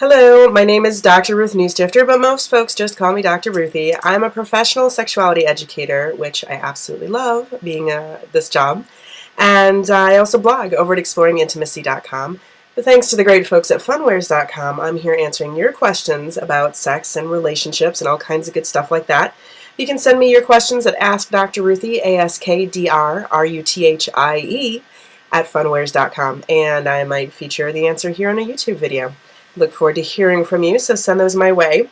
Hello, my name is Dr. Ruth Newstifter, but most folks just call me Dr. Ruthie. I'm a professional sexuality educator, which I absolutely love being this job. And I also blog over at exploringintimacy.com. But thanks to the great folks at funwares.com, I'm here answering your questions about sex and relationships and all kinds of good stuff like that. You can send me your questions at AskDrRuthie, AskDrRuthie, at funwares.com, and I might feature the answer here on a YouTube video. Look forward to hearing from you, so send those my way.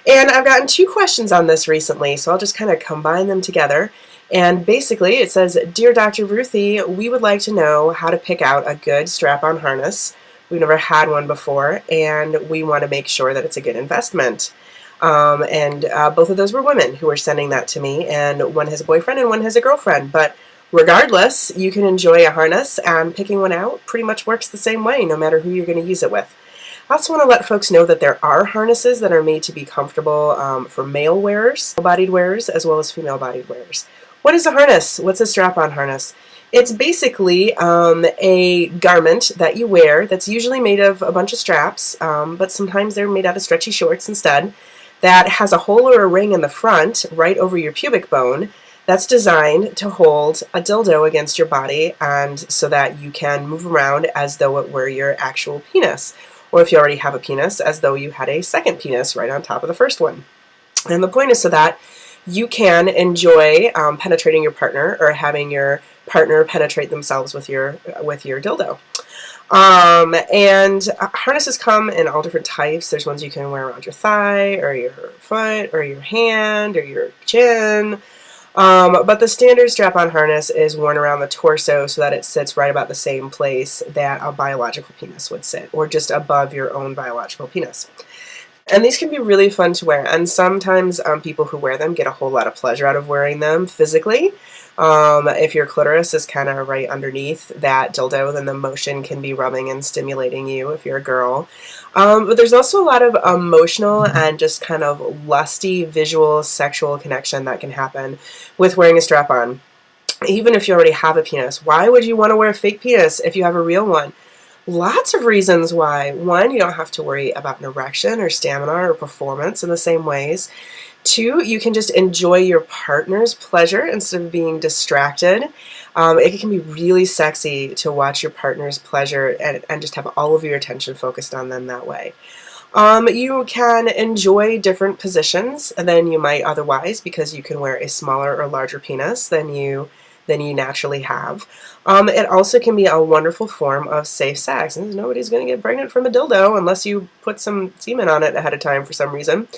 And I've gotten two questions on this recently, so I'll just kind of combine them together. And basically it says, Dear Dr. Ruthie, we would like to know how to pick out a good strap-on harness. We've never had one before, and we want to make sure that it's a good investment. Both of those were women who were sending that to me, and one has a boyfriend and one has a girlfriend. But regardless, you can enjoy a harness, and picking one out pretty much works the same way, no matter who you're going to use it with. I also want to let folks know that there are harnesses that are made to be comfortable for male wearers, male-bodied wearers, as well as female-bodied wearers. What is a harness? What's a strap-on harness? It's basically a garment that you wear that's usually made of a bunch of straps, but sometimes they're made out of stretchy shorts instead, that has a hole or a ring in the front right over your pubic bone that's designed to hold a dildo against your body, and so that you can move around as though it were your actual penis. Or if you already have a penis, as though you had a second penis right on top of the first one. And the point is so that you can enjoy penetrating your partner, or having your partner penetrate themselves with your dildo. Harnesses come in all different types. There's ones you can wear around your thigh, or your foot, or your hand, or your chin. But the standard strap-on harness is worn around the torso so that it sits right about the same place that a biological penis would sit, or just above your own biological penis. And these can be really fun to wear, and sometimes people who wear them get a whole lot of pleasure out of wearing them physically. If your clitoris is kind of right underneath that dildo, then the motion can be rubbing and stimulating you if you're a girl. But there's also a lot of emotional and just kind of lusty visual sexual connection that can happen with wearing a strap-on. Even if you already have a penis, why would you want to wear a fake penis if you have a real one? Lots of reasons why. One, you don't have to worry about an erection or stamina or performance in the same ways. Two, you can just enjoy your partner's pleasure instead of being distracted. It can be really sexy to watch your partner's pleasure and just have all of your attention focused on them that way. You can enjoy different positions than you might otherwise, because you can wear a smaller or larger penis than you naturally have. It also can be a wonderful form of safe sex, and nobody's going to get pregnant from a dildo unless you put some semen on it ahead of time for some reason.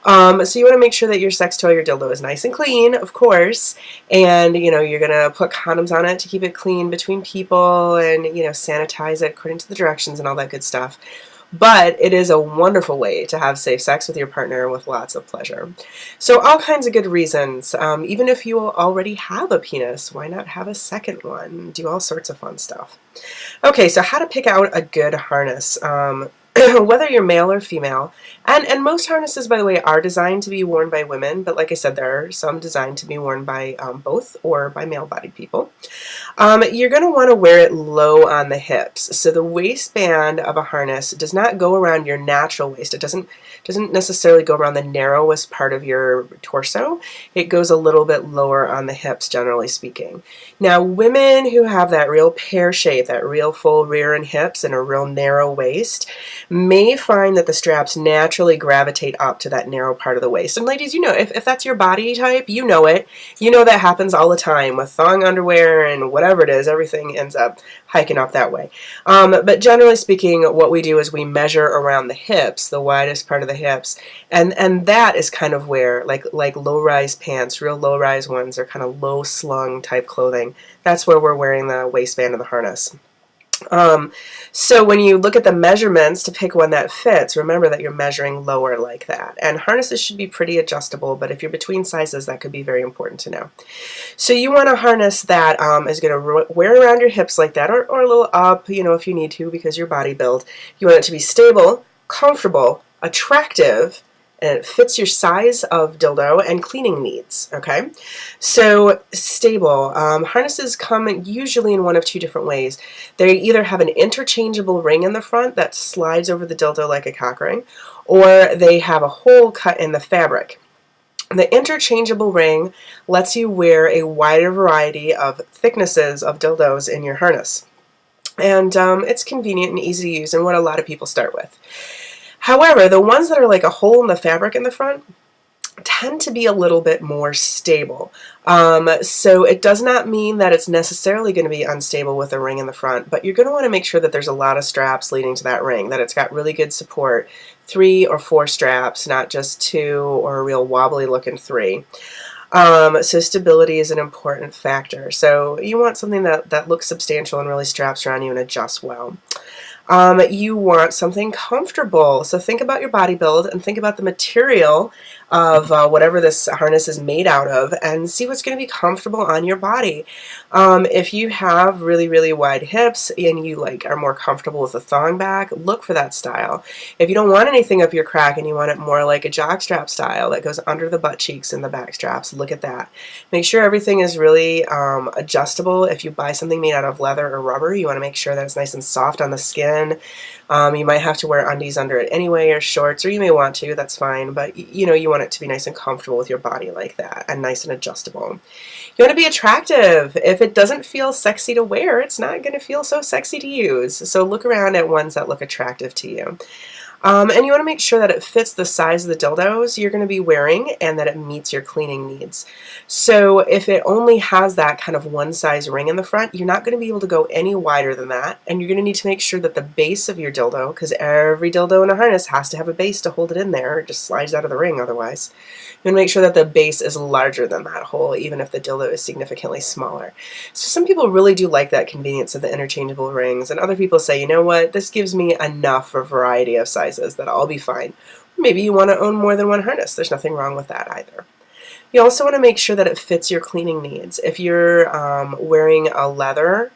So you want to make sure that your sex toy, your dildo, is nice and clean, of course, and you're going to put condoms on it to keep it clean between people, and sanitize it according to the directions and all that good stuff. But it is a wonderful way to have safe sex with your partner with lots of pleasure. So all kinds of good reasons. Even if you already have a penis, why not have a second one? Do all sorts of fun stuff. Okay, so how to pick out a good harness. Whether you're male or female, and most harnesses, by the way, are designed to be worn by women, but like I said, there are some designed to be worn by both, or by male-bodied people. You're going to want to wear it low on the hips. So the waistband of a harness does not go around your natural waist. It doesn't necessarily go around the narrowest part of your torso. It goes a little bit lower on the hips, generally speaking. Now, women who have that real pear shape, that real full rear and hips, and a real narrow waist, may find that the straps naturally gravitate up to that narrow part of the waist. And ladies, if that's your body type, you know it. You know that happens all the time with thong underwear and whatever it is. Everything ends up hiking up that way. But generally speaking, what we do is we measure around the hips, the widest part of the hips, and that is kind of where, like low-rise pants, real low-rise ones, are kind of low-slung type clothing. That's where we're wearing the waistband of the harness. So when you look at the measurements to pick one that fits, remember that you're measuring lower like that. And harnesses should be pretty adjustable, but if you're between sizes, that could be very important to know. So you want a harness that is going to wear around your hips like that, or a little up, if you need to, because your body build. You want it to be stable, comfortable, attractive, and it fits your size of dildo and cleaning needs, okay? So stable. Harnesses come usually in one of two different ways. They either have an interchangeable ring in the front that slides over the dildo like a cock ring, or they have a hole cut in the fabric. The interchangeable ring lets you wear a wider variety of thicknesses of dildos in your harness. And it's convenient and easy to use and what a lot of people start with. However, the ones that are like a hole in the fabric in the front tend to be a little bit more stable. So it does not mean that it's necessarily going to be unstable with a ring in the front, but you're going to want to make sure that there's a lot of straps leading to that ring, that it's got really good support, 3 or 4 straps, not just 2 or a real wobbly looking 3. So stability is an important factor. So you want something that looks substantial and really straps around you and adjusts well. You want something comfortable. So think about your body build and think about the material of whatever this harness is made out of and see what's going to be comfortable on your body. If you have really, really wide hips and you are more comfortable with a thong back, look for that style. If you don't want anything up your crack and you want it more like a jockstrap style that goes under the butt cheeks and the back straps, look at that. Make sure everything is really adjustable. If you buy something made out of leather or rubber, you want to make sure that it's nice and soft on the skin. You might have to wear undies under it anyway, or shorts, or you may want to, that's fine, but you want it to be nice and comfortable with your body like that, and nice and adjustable. You want to be attractive. If it doesn't feel sexy to wear, it's not going to feel so sexy to use. So look around at ones that look attractive to you. And you want to make sure that it fits the size of the dildos you're going to be wearing and that it meets your cleaning needs. So if it only has that kind of one size ring in the front, you're not going to be able to go any wider than that. And you're going to need to make sure that the base of your dildo, because every dildo in a harness has to have a base to hold it in there, it just slides out of the ring otherwise. You want to make sure that the base is larger than that hole, even if the dildo is significantly smaller. So some people really do like that convenience of the interchangeable rings, and other people say, you know what, this gives me enough for a variety of sizes that I'll be fine. Maybe you want to own more than one harness. There's nothing wrong with that either. You also want to make sure that it fits your cleaning needs. If you're wearing a leather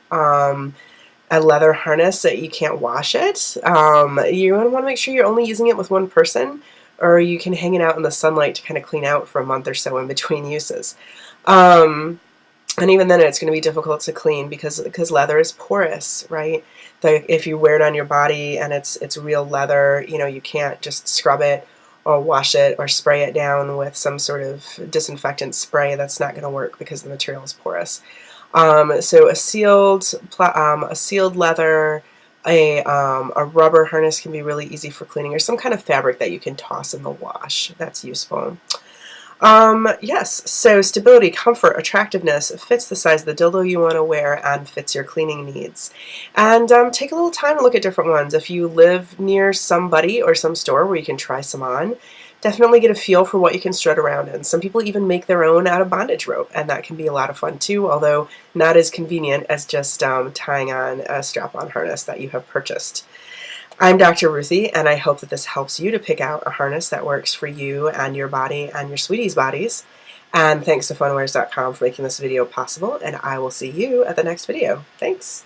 harness that you can't wash it, you want to make sure you're only using it with one person, or you can hang it out in the sunlight to kind of clean out for a month or so in between uses. And even then it's going to be difficult to clean because leather is porous, right? If you wear it on your body and it's real leather, you can't just scrub it or wash it or spray it down with some sort of disinfectant spray. That's not going to work because the material is porous. So a sealed leather, a rubber harness can be really easy for cleaning, or some kind of fabric that you can toss in the wash. That's useful. Yes, so stability, comfort, attractiveness, fits the size of the dildo you want to wear and fits your cleaning needs. And take a little time to look at different ones. If you live near somebody or some store where you can try some on, definitely get a feel for what you can strut around in. Some people even make their own out of bondage rope, and that can be a lot of fun too, although not as convenient as just tying on a strap-on harness that you have purchased. I'm Dr. Ruthie, and I hope that this helps you to pick out a harness that works for you and your body and your sweeties' bodies. And thanks to PhoneWares.com for making this video possible, and I will see you at the next video. Thanks!